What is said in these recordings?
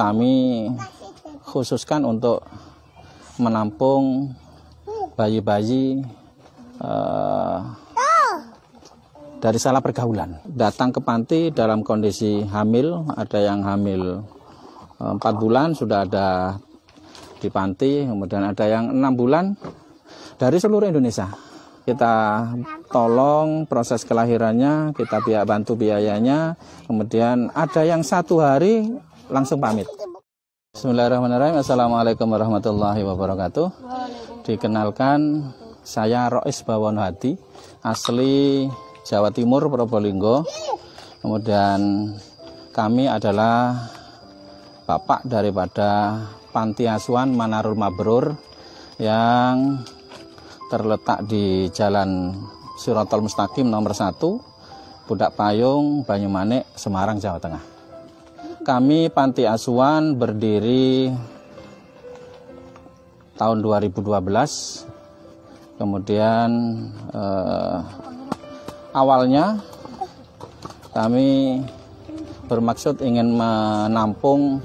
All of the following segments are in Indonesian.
kami khususkan untuk menampung bayi-bayi dari salah pergaulan. Datang ke panti dalam kondisi hamil, ada yang hamil 4 bulan sudah ada di panti, kemudian ada yang 6 bulan dari seluruh Indonesia. Kita tolong proses kelahirannya, kita bantu biayanya, kemudian ada yang 1 hari langsung pamit. Bismillahirrahmanirrahim. Assalamualaikum warahmatullahi wabarakatuh. Dikenalkan, saya Rois Bawono Hadi, asli Jawa Timur, Probolinggo. Kemudian kami adalah bapak daripada Panti Asuhan Manarul Mabrur yang terletak di Jalan Shirotol Mustaqim nomor 1, Budak Payung, Banyumanik, Semarang, Jawa Tengah. Kami Panti Asuhan berdiri tahun 2012. Kemudian awalnya kami bermaksud ingin menampung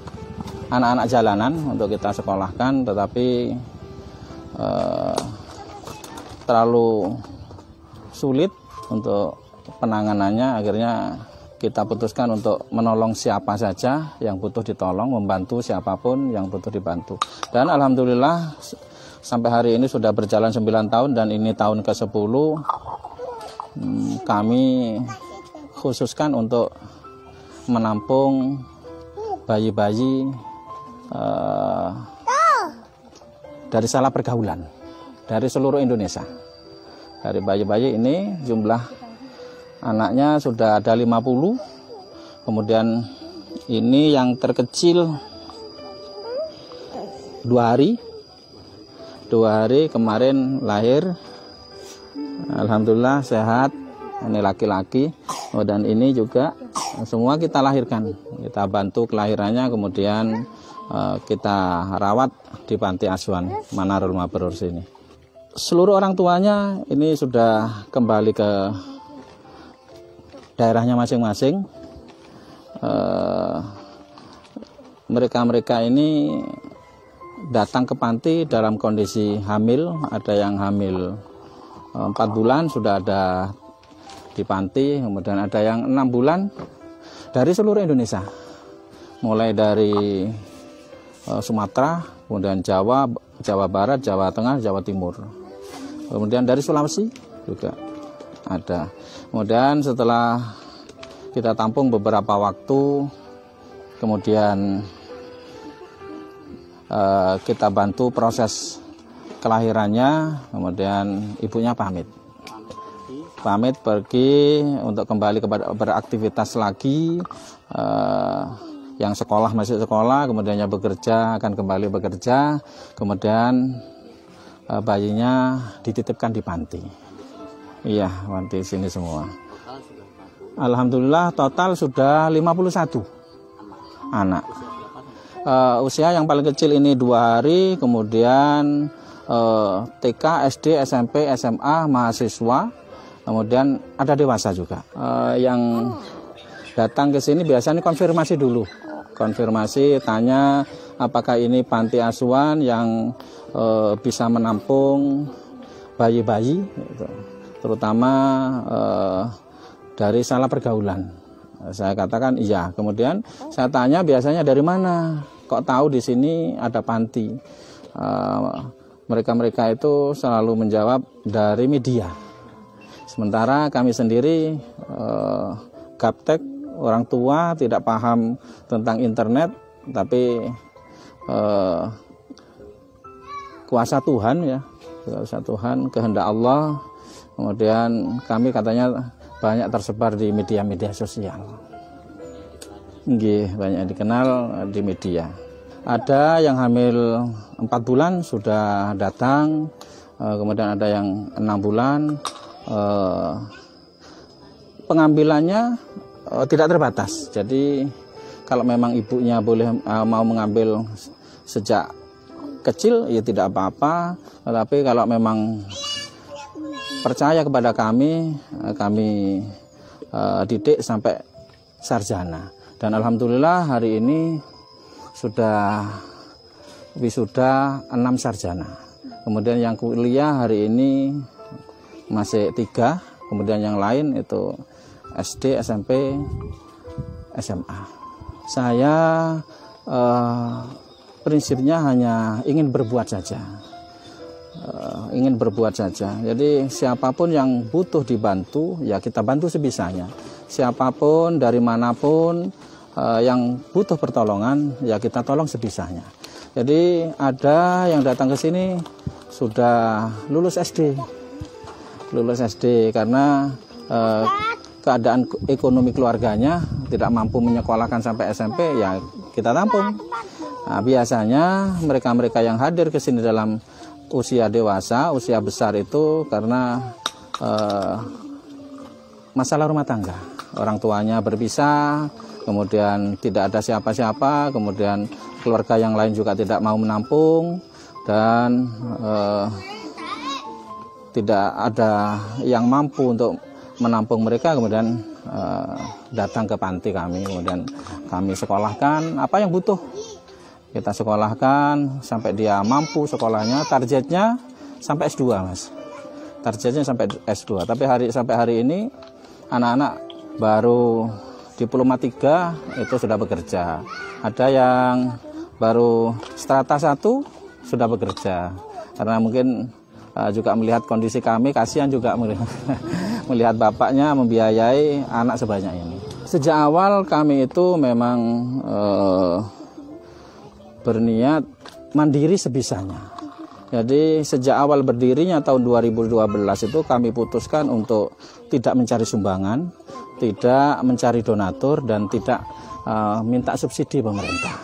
anak-anak jalanan untuk kita sekolahkan, tetapi terlalu sulit untuk penanganannya. Akhirnya kita putuskan untuk menolong siapa saja yang butuh ditolong, membantu siapapun yang butuh dibantu. Dan alhamdulillah sampai hari ini sudah berjalan 9 tahun dan ini tahun ke-10. Kami khususkan untuk menampung bayi-bayi dari salah pergaulan dari seluruh Indonesia. Dari bayi-bayi ini jumlah anaknya sudah ada 50. Kemudian ini yang terkecil 2 hari kemarin lahir, alhamdulillah sehat. Ini laki-laki, dan ini juga semua kita lahirkan, kita bantu kelahirannya, kemudian kita rawat di Panti Asuhan Manarul Mabrur sini. Seluruh orang tuanya ini sudah kembali ke daerahnya masing-masing. Mereka ini datang ke panti dalam kondisi hamil, ada yang hamil 4 bulan sudah ada di panti, kemudian ada yang 6 bulan dari seluruh Indonesia, mulai dari Sumatera, kemudian Jawa Barat, Jawa Tengah, Jawa Timur, kemudian dari Sulawesi juga ada. Kemudian setelah kita tampung beberapa waktu, kemudian kita bantu proses kelahirannya, kemudian ibunya pamit pergi untuk kembali beraktivitas lagi. Yang sekolah masih sekolah, kemudiannya bekerja akan kembali bekerja, kemudian bayinya dititipkan di panti. Iya, panti sini semua. Alhamdulillah total sudah 51 anak. Usia yang paling kecil ini 2 hari, kemudian TK, SD, SMP, SMA, mahasiswa, kemudian ada dewasa juga. Yang datang ke sini biasanya konfirmasi dulu, tanya apakah ini panti asuhan yang bisa menampung bayi-bayi, gitu, terutama dari salah pergaulan. Saya katakan iya. Kemudian saya tanya biasanya dari mana, kok tahu di sini ada panti? Mereka itu selalu menjawab dari media. Sementara kami sendiri gaptek, orang tua tidak paham tentang internet, tapi kuasa Tuhan ya, kuasa Tuhan, kehendak Allah. Kemudian kami katanya banyak tersebar di media-media sosial. Nggih, banyak dikenal di media. Ada yang hamil 4 bulan sudah datang, kemudian ada yang 6 bulan. Pengambilannya tidak terbatas. Jadi kalau memang ibunya mau mengambil sejak kecil ya tidak apa-apa. Tetapi kalau memang percaya kepada kami didik sampai sarjana. Dan alhamdulillah hari ini sudah wisuda 6 sarjana. Kemudian yang kuliah hari ini masih 3, kemudian yang lain itu SD, SMP, SMA. Saya prinsipnya hanya ingin berbuat saja. Ingin berbuat saja. Jadi siapapun yang butuh dibantu, ya kita bantu sebisanya. Siapapun dari manapun yang butuh pertolongan, ya kita tolong sebisanya. Jadi ada yang datang ke sini sudah lulus SD karena keadaan ekonomi keluarganya tidak mampu menyekolahkan sampai SMP, ya kita tampung. Nah, biasanya mereka-mereka yang hadir ke sini dalam usia dewasa, usia besar itu karena masalah rumah tangga. Orang tuanya berpisah, kemudian tidak ada siapa-siapa, kemudian keluarga yang lain juga tidak mau menampung, dan tidak ada yang mampu untuk menampung mereka, kemudian datang ke panti kami, kemudian kami sekolahkan apa yang butuh. Kita sekolahkan sampai dia mampu sekolahnya, targetnya sampai S2, Mas. Targetnya sampai S2, tapi sampai hari ini anak-anak baru diploma 3 itu sudah bekerja. Ada yang baru strata 1 sudah bekerja. Karena mungkin juga melihat kondisi kami, kasihan juga melihat bapaknya membiayai anak sebanyak ini. Sejak awal kami itu memang berniat mandiri sebisanya. Jadi sejak awal berdirinya tahun 2012 itu kami putuskan untuk tidak mencari sumbangan, tidak mencari donatur, dan tidak minta subsidi pemerintah.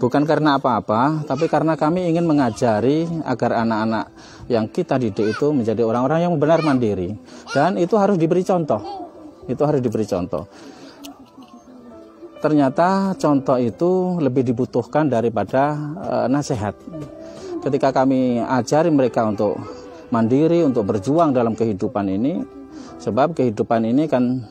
Bukan karena apa-apa, tapi karena kami ingin mengajari agar anak-anak yang kita didik itu menjadi orang-orang yang benar mandiri. Dan itu harus diberi contoh. Itu harus diberi contoh. Ternyata contoh itu lebih dibutuhkan daripada nasihat. Ketika kami ajari mereka untuk mandiri, untuk berjuang dalam kehidupan ini, sebab kehidupan ini kan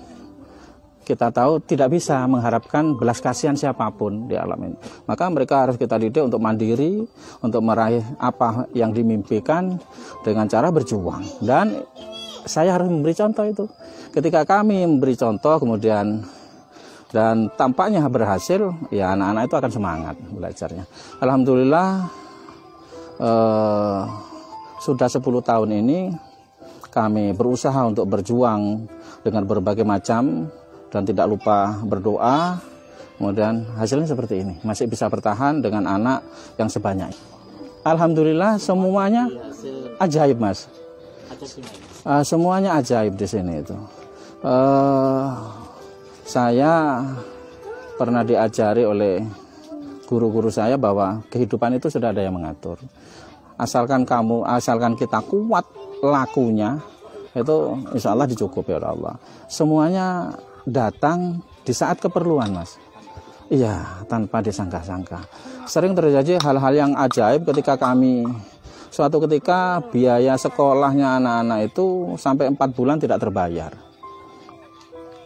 kita tahu tidak bisa mengharapkan belas kasihan siapapun di alam ini. Maka mereka harus kita didik untuk mandiri, untuk meraih apa yang dimimpikan dengan cara berjuang. Dan saya harus memberi contoh itu. Ketika kami memberi contoh kemudian dan tampaknya berhasil, ya anak-anak itu akan semangat belajarnya. Alhamdulillah sudah 10 tahun ini kami berusaha untuk berjuang dengan berbagai macam dan tidak lupa berdoa. Kemudian hasilnya seperti ini, masih bisa bertahan dengan anak yang sebanyak. Alhamdulillah semuanya ajaib, Mas. Semuanya ajaib di sini itu. Saya pernah diajari oleh guru-guru saya bahwa kehidupan itu sudah ada yang mengatur. Asalkan kita kuat lakunya, itu insya Allah dicukupi oleh Allah. Semuanya datang di saat keperluan, Mas. Iya, tanpa disangka-sangka. Sering terjadi hal-hal yang ajaib ketika kami suatu ketika biaya sekolahnya anak-anak itu sampai 4 bulan tidak terbayar.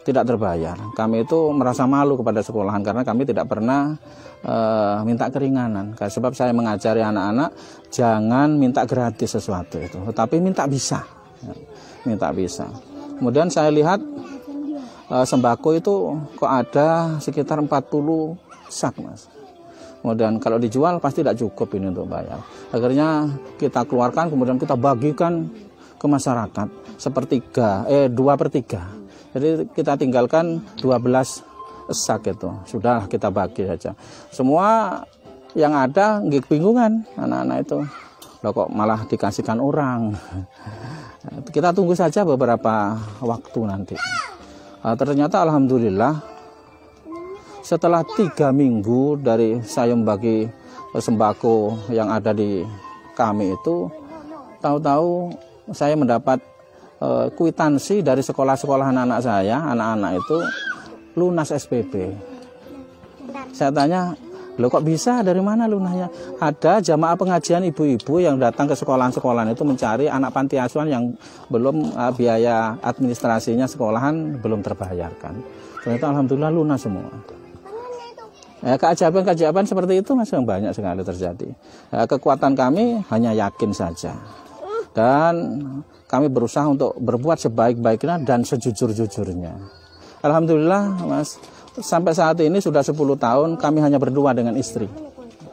Tidak terbayar. Kami itu merasa malu kepada sekolahan karena kami tidak pernah minta keringanan. Sebab saya mengajari anak-anak jangan minta gratis sesuatu itu, tetapi minta bisa. Minta bisa. Kemudian saya lihat sembako itu kok ada sekitar 40 sak, Mas. Kemudian kalau dijual pasti tidak cukup ini untuk bayar. Akhirnya kita keluarkan, kemudian kita bagikan ke masyarakat 2/3. Jadi kita tinggalkan 12 sak itu. Sudah kita bagi saja. Semua yang ada bingungan anak-anak itu. Loh kok malah dikasihkan orang. Kita tunggu saja beberapa waktu nanti. Ternyata alhamdulillah setelah 3 minggu dari saya membagi sembako yang ada di kami itu, tahu-tahu saya mendapat kwitansi dari sekolah-sekolah anak-anak saya, anak-anak itu lunas SPP. Saya tanya, loh kok bisa, dari mana lunasnya? Ada jamaah pengajian ibu-ibu yang datang ke sekolahan-sekolahan itu mencari anak panti asuhan yang belum biaya administrasinya sekolahan belum terbayarkan. Ternyata alhamdulillah lunas semua. Keajaiban-keajaiban seperti itu masih banyak sekali terjadi. Kekuatan kami hanya yakin saja. Dan kami berusaha untuk berbuat sebaik-baiknya dan sejujur-jujurnya. Alhamdulillah Mas, sampai saat ini sudah 10 tahun kami hanya berdua dengan istri.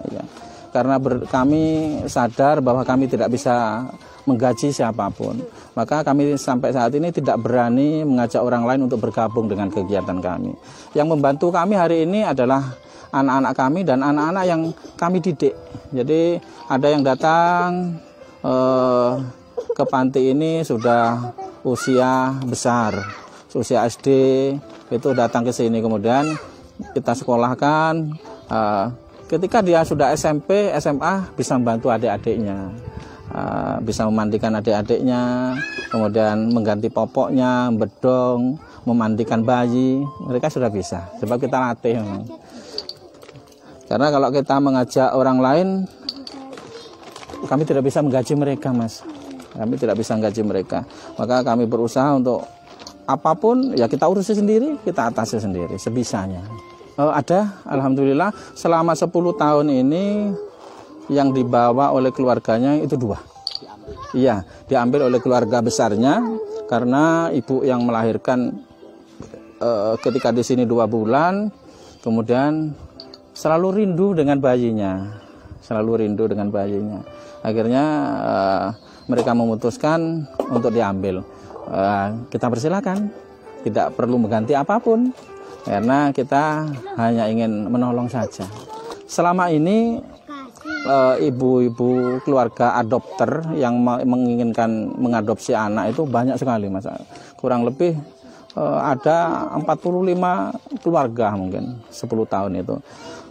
Ya. Karena kami sadar bahwa kami tidak bisa menggaji siapapun. Maka kami sampai saat ini tidak berani mengajak orang lain untuk bergabung dengan kegiatan kami. Yang membantu kami hari ini adalah anak-anak kami dan anak-anak yang kami didik. Jadi ada yang datang ke panti ini sudah usia besar, usia SD, itu datang ke sini, kemudian kita sekolahkan. Ketika dia sudah SMP, SMA, bisa membantu adik-adiknya, bisa memandikan adik-adiknya, kemudian mengganti popoknya, bedong, memandikan bayi, mereka sudah bisa, sebab kita latih. Karena kalau kita mengajak orang lain, kami tidak bisa menggaji mereka, Mas. Kami tidak bisa menggaji mereka. Maka kami berusaha untuk apapun, ya kita urusi sendiri, kita atasi sendiri, sebisanya. Ada, alhamdulillah, selama 10 tahun ini yang dibawa oleh keluarganya itu 2. Iya, diambil oleh keluarga besarnya, karena ibu yang melahirkan ketika di sini 2 bulan, kemudian selalu rindu dengan bayinya. Akhirnya mereka memutuskan untuk diambil. Kita persilakan, tidak perlu mengganti apapun, karena kita hanya ingin menolong saja. Selama ini ibu-ibu keluarga adopter yang menginginkan mengadopsi anak itu banyak sekali, Mas. Kurang lebih ada 45 keluarga mungkin 10 tahun itu.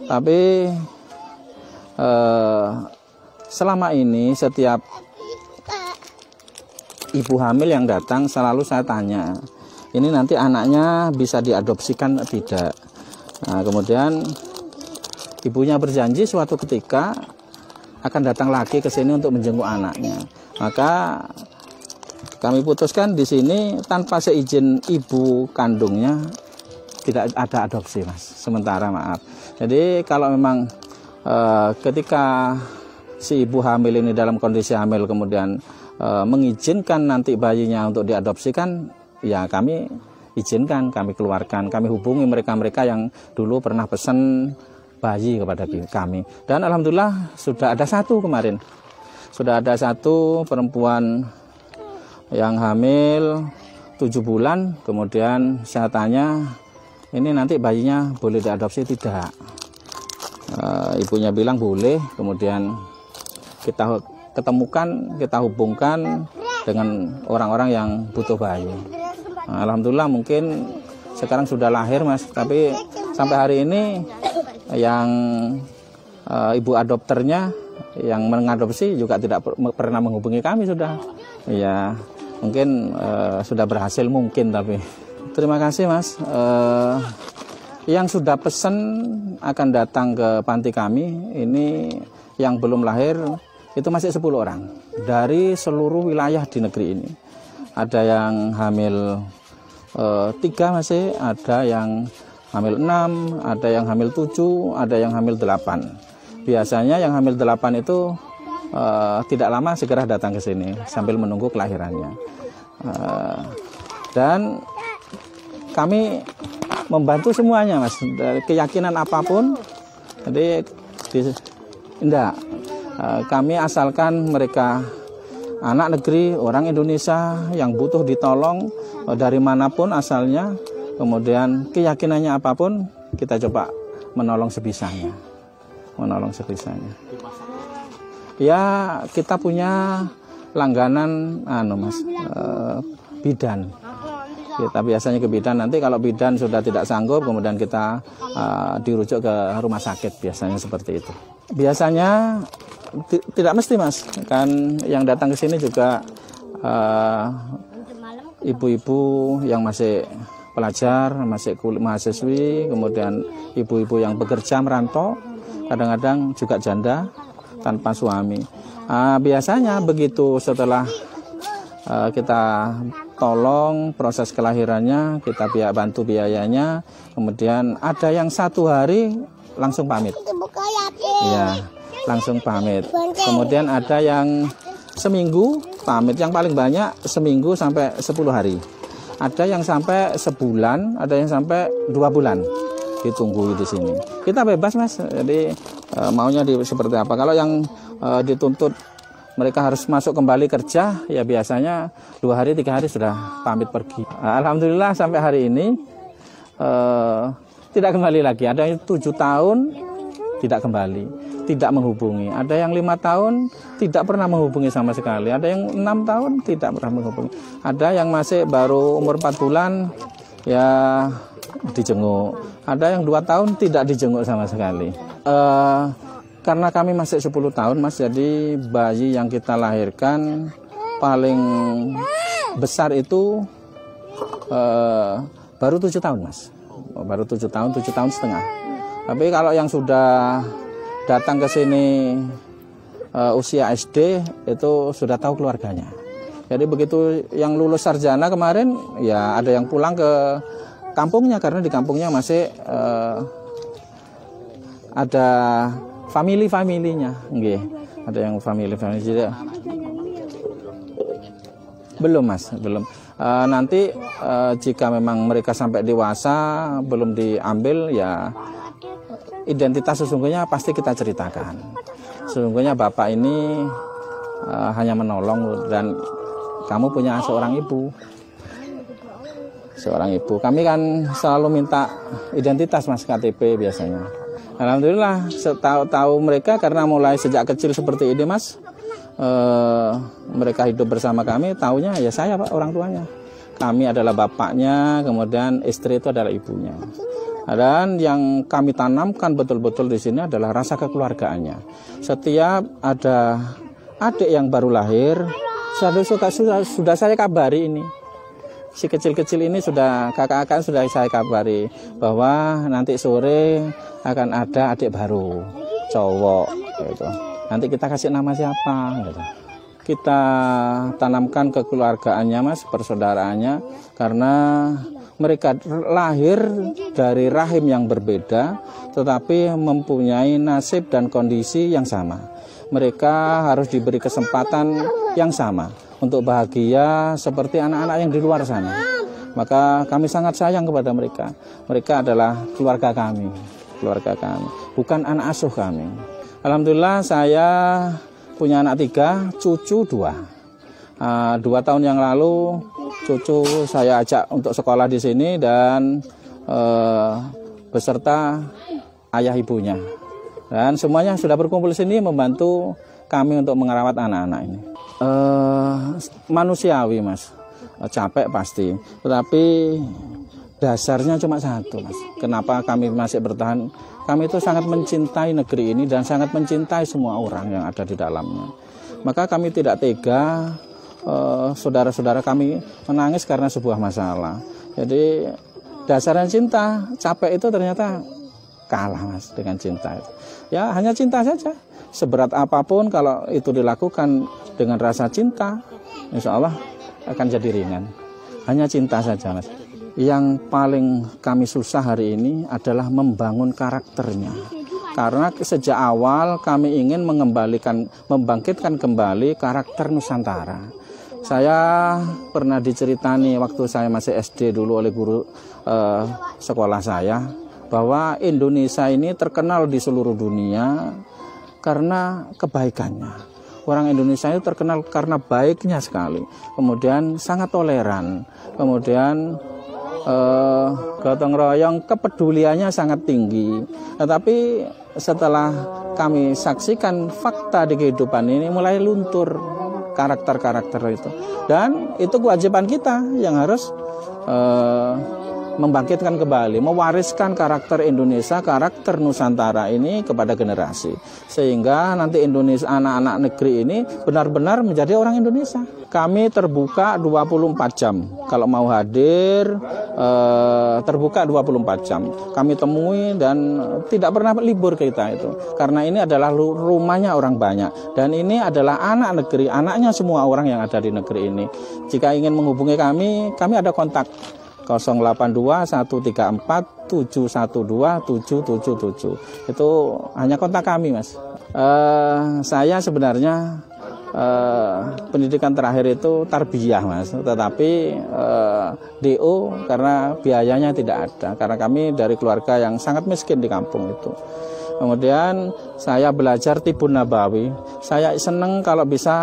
Tapi selama ini setiap ibu hamil yang datang selalu saya tanya, ini nanti anaknya bisa diadopsikan atau tidak. Nah, kemudian ibunya berjanji suatu ketika akan datang lagi ke sini untuk menjenguk anaknya. Maka kami putuskan di sini tanpa seizin ibu kandungnya tidak ada adopsi, Mas. Sementara, maaf. Jadi kalau memang ketika si ibu hamil ini dalam kondisi hamil kemudian mengizinkan nanti bayinya untuk diadopsikan, ya kami izinkan, kami keluarkan, kami hubungi mereka-mereka yang dulu pernah pesan bayi kepada kami. Dan alhamdulillah sudah ada 1 kemarin. Sudah ada 1 perempuan yang hamil 7 bulan, kemudian saya tanya, ini nanti bayinya boleh diadopsi tidak? Ibunya bilang boleh, kemudian kita ketemukan, kita hubungkan dengan orang-orang yang butuh bayi. Alhamdulillah mungkin sekarang sudah lahir, Mas, tapi sampai hari ini yang ibu adopternya yang mengadopsi juga tidak pernah menghubungi kami sudah. Ya, mungkin sudah berhasil mungkin, tapi terima kasih, Mas. Yang sudah pesan akan datang ke panti kami ini yang belum lahir itu masih 10 orang dari seluruh wilayah di negeri ini. Ada yang hamil 3 masih, ada yang hamil 6, ada yang hamil 7, ada yang hamil 8. Biasanya yang hamil 8 itu tidak lama segera datang ke sini sambil menunggu kelahirannya. Dan kami membantu semuanya, Mas, dari keyakinan apapun. Jadi kami asalkan mereka anak negeri, orang Indonesia yang butuh ditolong dari manapun asalnya, kemudian keyakinannya apapun, kita coba menolong sebisanya. Ya, kita punya langganan Mas, bidan. Kita biasanya ke bidan, nanti kalau bidan sudah tidak sanggup, kemudian kita dirujuk ke rumah sakit, biasanya seperti itu. Biasanya tidak mesti, Mas, kan yang datang ke sini juga ibu-ibu yang masih pelajar, masih mahasiswi, kemudian ibu-ibu yang bekerja merantau, kadang-kadang juga janda tanpa suami. Biasanya begitu setelah kita tolong proses kelahirannya, kita bantu biayanya, kemudian ada yang 1 hari langsung pamit. Ya, langsung pamit. Kemudian ada yang seminggu pamit, yang paling banyak seminggu sampai 10 hari. Ada yang sampai sebulan, ada yang sampai 2 bulan ditunggu di sini. Kita bebas Mas, jadi maunya seperti apa. Kalau yang dituntut mereka harus masuk kembali kerja, ya biasanya 2 hari 3 hari sudah pamit pergi. Alhamdulillah sampai hari ini tidak kembali lagi. Ada yang 7 tahun tidak kembali, tidak menghubungi. Ada yang 5 tahun tidak pernah menghubungi sama sekali. Ada yang 6 tahun tidak pernah menghubungi. Ada yang masih baru umur 4 bulan ya dijenguk. Ada yang 2 tahun tidak dijenguk sama sekali. Karena kami masih 10 tahun Mas, jadi bayi yang kita lahirkan paling besar itu baru 7 tahun Mas. Baru 7 tahun, 7 tahun setengah. Tapi kalau yang sudah datang ke sini usia SD itu sudah tahu keluarganya. Jadi begitu yang lulus sarjana kemarin ya ada yang pulang ke kampungnya karena di kampungnya masih ada family-familinya, nggih. Ada yang family jadi belum Mas, belum. Nanti jika memang mereka sampai dewasa belum diambil ya identitas sesungguhnya pasti kita ceritakan. Sesungguhnya bapak ini hanya menolong dan kamu punya seorang ibu. Seorang ibu. Kami kan selalu minta identitas Mas, KTP biasanya. Alhamdulillah tahu mereka karena mulai sejak kecil seperti ini Mas. Mereka hidup bersama kami, taunya ya saya Pak, orang tuanya. Kami adalah bapaknya, kemudian istri itu adalah ibunya. Dan yang kami tanamkan betul-betul di sini adalah rasa kekeluargaannya. Setiap ada adik yang baru lahir, sudah saya kabari ini. Si kecil-kecil ini sudah kakak-kakak sudah saya kabari bahwa nanti sore akan ada adik baru, cowok gitu. Nanti kita kasih nama siapa gitu. Kita tanamkan kekeluargaannya Mas, persaudaraannya, karena mereka lahir dari rahim yang berbeda tetapi mempunyai nasib dan kondisi yang sama. Mereka harus diberi kesempatan yang sama untuk bahagia seperti anak-anak yang di luar sana. Maka kami sangat sayang kepada mereka. Mereka adalah keluarga kami, bukan anak asuh kami. Alhamdulillah saya punya anak 3, cucu 2. 2 tahun yang lalu cucu saya ajak untuk sekolah di sini dan beserta ayah ibunya. Dan semuanya sudah berkumpul di sini membantu kami untuk merawat anak-anak ini. Manusiawi Mas, capek pasti, tetapi dasarnya cuma satu Mas. Kenapa kami masih bertahan? Kami itu sangat mencintai negeri ini dan sangat mencintai semua orang yang ada di dalamnya. Maka kami tidak tega saudara-saudara kami menangis karena sebuah masalah. Jadi dasarnya cinta, capek itu ternyata kalah Mas dengan cinta itu. Ya hanya cinta saja. Seberat apapun kalau itu dilakukan dengan rasa cinta, insya Allah akan jadi ringan. Hanya cinta saja Mas. Yang paling kami susah hari ini adalah membangun karakternya. Karena sejak awal kami ingin membangkitkan kembali karakter Nusantara. Saya pernah diceritani waktu saya masih SD dulu oleh guru sekolah saya, bahwa Indonesia ini terkenal di seluruh dunia karena kebaikannya. Orang Indonesia itu terkenal karena baiknya sekali. Kemudian sangat toleran. Kemudian gotong royong, kepeduliannya sangat tinggi. Tetapi setelah kami saksikan fakta di kehidupan ini mulai luntur karakter-karakter itu. Dan itu kewajiban kita yang harus membangkitkan kembali, mewariskan karakter Indonesia, karakter Nusantara ini kepada generasi. Sehingga nanti Indonesia, anak-anak negeri ini benar-benar menjadi orang Indonesia. Kami terbuka 24 jam. Kalau mau hadir, terbuka 24 jam. Kami temui dan tidak pernah libur kita itu. Karena ini adalah rumahnya orang banyak. Dan ini adalah anak negeri, anaknya semua orang yang ada di negeri ini. Jika ingin menghubungi kami ada kontak 082 134 712-777. Itu hanya kontak kami, Mas. Saya sebenarnya pendidikan terakhir itu tarbiyah, Mas, tetapi DO karena biayanya tidak ada, karena kami dari keluarga yang sangat miskin di kampung itu. Kemudian saya belajar Tibun Nabawi. Saya senang kalau bisa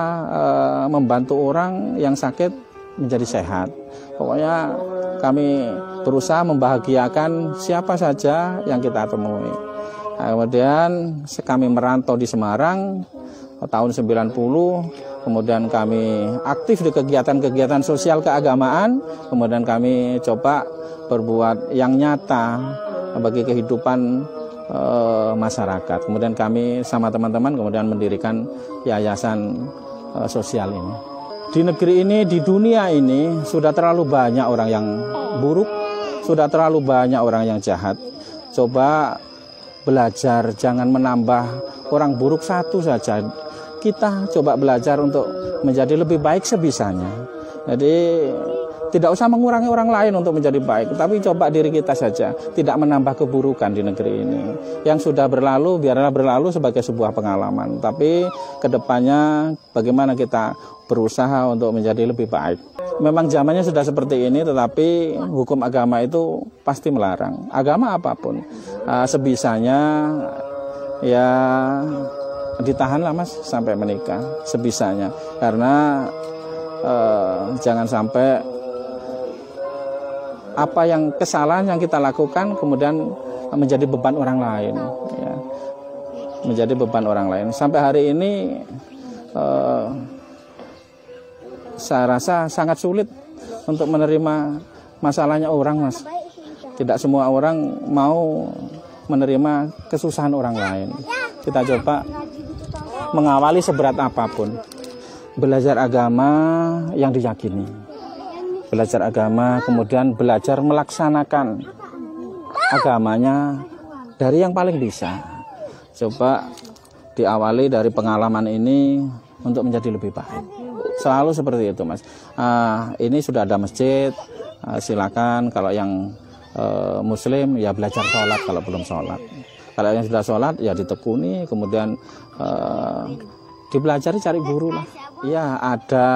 membantu orang yang sakit menjadi sehat. Pokoknya kami berusaha membahagiakan siapa saja yang kita temui. Nah, kemudian kami merantau di Semarang tahun 90, kemudian kami aktif di kegiatan-kegiatan sosial keagamaan, kemudian kami coba berbuat yang nyata bagi kehidupan masyarakat. Kemudian kami sama teman-teman kemudian mendirikan yayasan sosial ini. Di negeri ini, di dunia ini sudah terlalu banyak orang yang buruk, sudah terlalu banyak orang yang jahat. Coba belajar jangan menambah orang buruk satu saja. Kita coba belajar untuk menjadi lebih baik sebisanya. Jadi tidak usah mengurangi orang lain untuk menjadi baik, tapi coba diri kita saja, tidak menambah keburukan di negeri ini. Yang sudah berlalu biarlah berlalu sebagai sebuah pengalaman, tapi kedepannya bagaimana kita berusaha untuk menjadi lebih baik. Memang zamannya sudah seperti ini, tetapi hukum agama itu pasti melarang. Agama apapun, sebisanya ya ditahanlah, Mas, sampai menikah sebisanya, karena jangan sampai apa yang kesalahan yang kita lakukan kemudian menjadi beban orang lain, ya. Menjadi beban orang lain. Sampai hari ini saya rasa sangat sulit untuk menerima masalahnya orang, Mas. Tidak semua orang mau menerima kesusahan orang lain. Kita coba mengawali seberat apapun, belajar agama yang diyakini, belajar agama, kemudian belajar melaksanakan agamanya dari yang paling bisa. Coba diawali dari pengalaman ini untuk menjadi lebih baik. Selalu seperti itu, Mas. Ini sudah ada masjid, silakan kalau yang Muslim ya belajar sholat kalau belum sholat. Kalau yang sudah sholat ya ditekuni, kemudian dipelajari, cari guru lah. Ya ada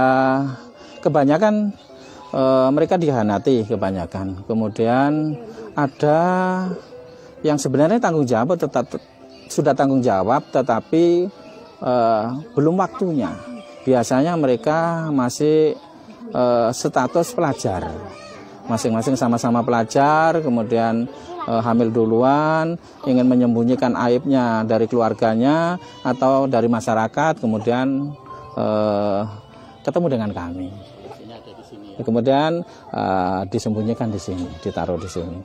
kebanyakan mereka dihanati kebanyakan. Kemudian ada yang sebenarnya tanggung jawab sudah tanggung jawab, tetapi belum waktunya. Biasanya mereka masih status pelajar. Masing-masing sama-sama pelajar, kemudian hamil duluan, ingin menyembunyikan aibnya dari keluarganya atau dari masyarakat, kemudian ketemu dengan kami. Kemudian disembunyikan di sini, ditaruh di sini.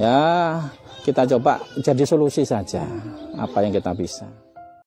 Ya, kita coba jadi solusi saja apa yang kita bisa.